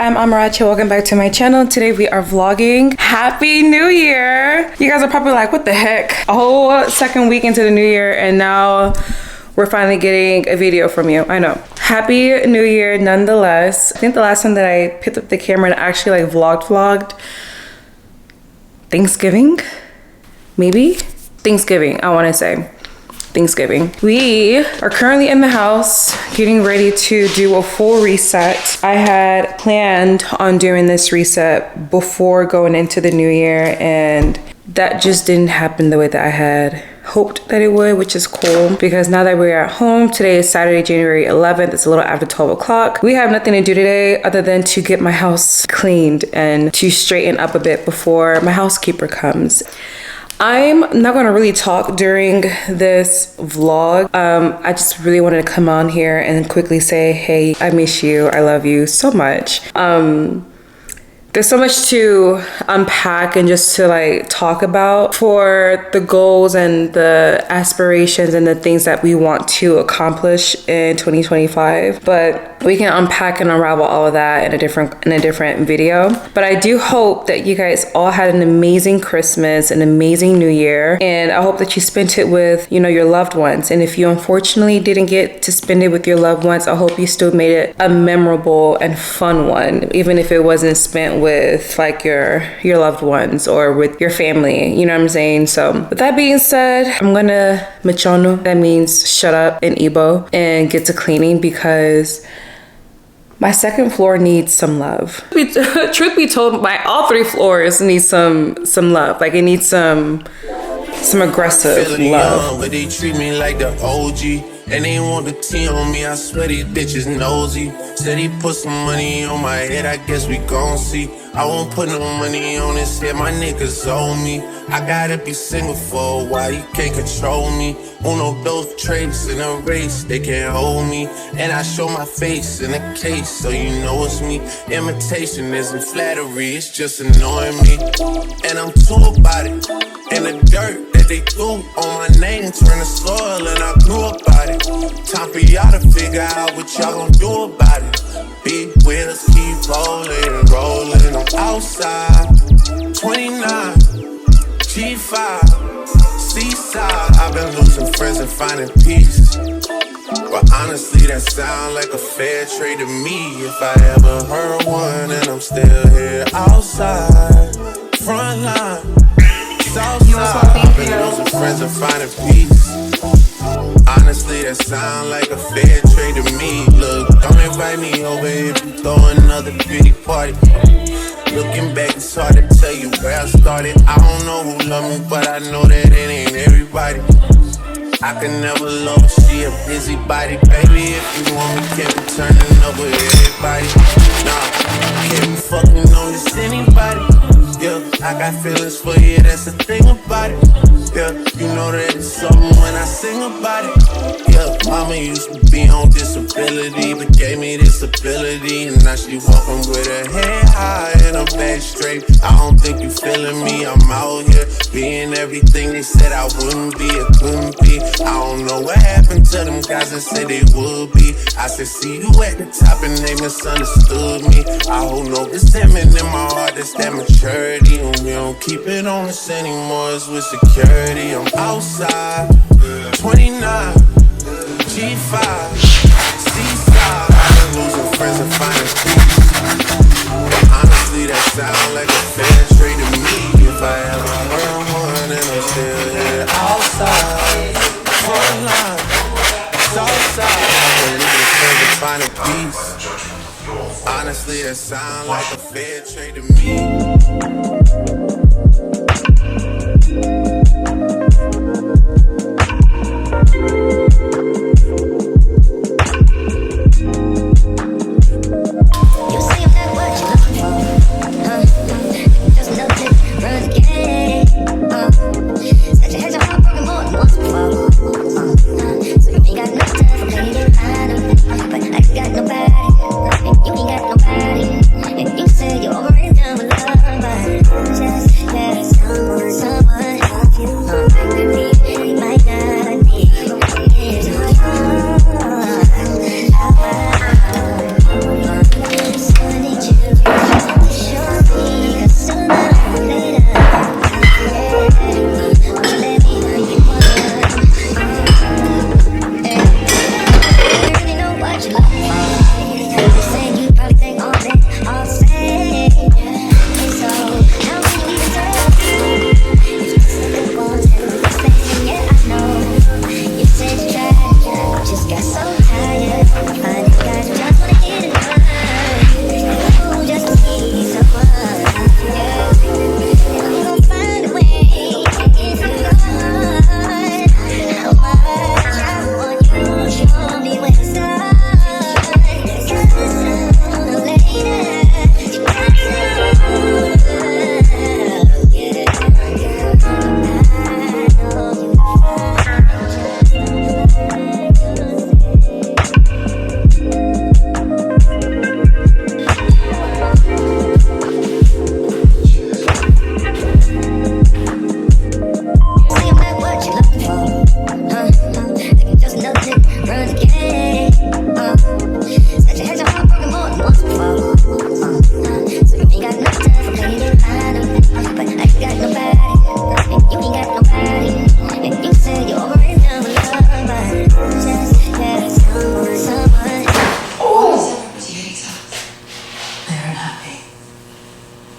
I'm Amarachi. Welcome back to my channel. Today we are vlogging. Happy New Year! You guys are probably like, what the heck? A whole second week into the new year and now we're finally getting a video from you. I know. Happy New Year nonetheless. I think the last time that I picked up the camera and actually like vlogged Thanksgiving? Maybe? Thanksgiving, I want to say. Thanksgiving. We are currently in the house getting ready to do a full reset. I had planned on doing this reset before going into the new year and that just didn't happen the way that I had hoped that it would, which is cool because now that we're at home, today is Saturday, January 11th. It's a little after 12 o'clock. We have nothing to do today other than to get my house cleaned and to straighten up a bit before my housekeeper comes. I'm not gonna really talk during this vlog. I just really wanted to come on here and quickly say, hey, I miss you. I love you so much. There's so much to unpack and just to like talk about for the goals and the aspirations and the things that we want to accomplish in 2025. But we can unpack and unravel all of that in a different video. But I do hope that you guys all had an amazing Christmas, an amazing New Year, and I hope that you spent it with, you know, your loved ones. And if you unfortunately didn't get to spend it with your loved ones, I hope you still made it a memorable and fun one, even if it wasn't spent with like your loved ones or with your family, you know what I'm saying? So with that being said, I'm gonna machono, that means shut up in Igbo, and get to cleaning because my second floor needs some love. Truth be told, my all three floors need some love. Like it needs some aggressive love. But they treat me like the OG. And they want the T on me, I swear these bitches nosy. Said he put some money on my head, I guess we gon' see. I won't put no money on his head, my niggas owe me. I gotta be single for a while, you can't control me. Uno, those traits in a race, they can't hold me. And I show my face in a case, so you know it's me. Imitation isn't flattery, it's just annoying me. And I'm too about it, and the dirt that they threw on my name turned to soil, and I grew up about it. Time for y'all to figure out what y'all gon' do about it. Big wheels keep rolling, rolling. I'm outside, 29, G5, seaside. I've been losing friends and finding peace. But honestly, that sound like a fair trade to me. If I ever heard one, and I'm still here outside, front line, south side. I've been losing friends and finding peace. Honestly, that sound like a fair trade to me. Look, don't invite me over if you throw another pretty party. Looking back, it's hard to tell you where I started. I don't know who loved me, but I know that it ain't everybody. I can never love her, she a busybody. Baby, if you want me, can't be turning up with everybody. Nah, can't be fucking on this anybody. Yeah, I got feelings for you, that's the thing about it. Yeah, you know that it's something when I sing about it. Yeah, mama used to be on disability, but gave me this ability. And now she walking with her head high and her back straight. I don't think you feeling me, I'm out here being everything they said I wouldn't be, or couldn't be. I don't know what happened to them guys that said they would be. I said, see you at the top and they misunderstood me. I hold no resentment in my heart, that's that maturity. And we don't keep it on us anymore, it's with security. I'm outside, 29, G5, seaside. I've been losing friends and finding peace. But honestly, that sound like a fair trade to me. If I ever heard one, and I'm still here outside, front line, south side. I've been losing friends and finding peace. Honestly, that sound like a fair trade to me. Someone help you, maybe it might not be.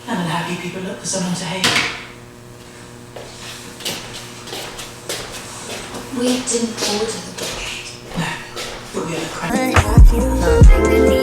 And unhappy people look for someone to hate. We didn't order the bouquet. No, but we have a crime.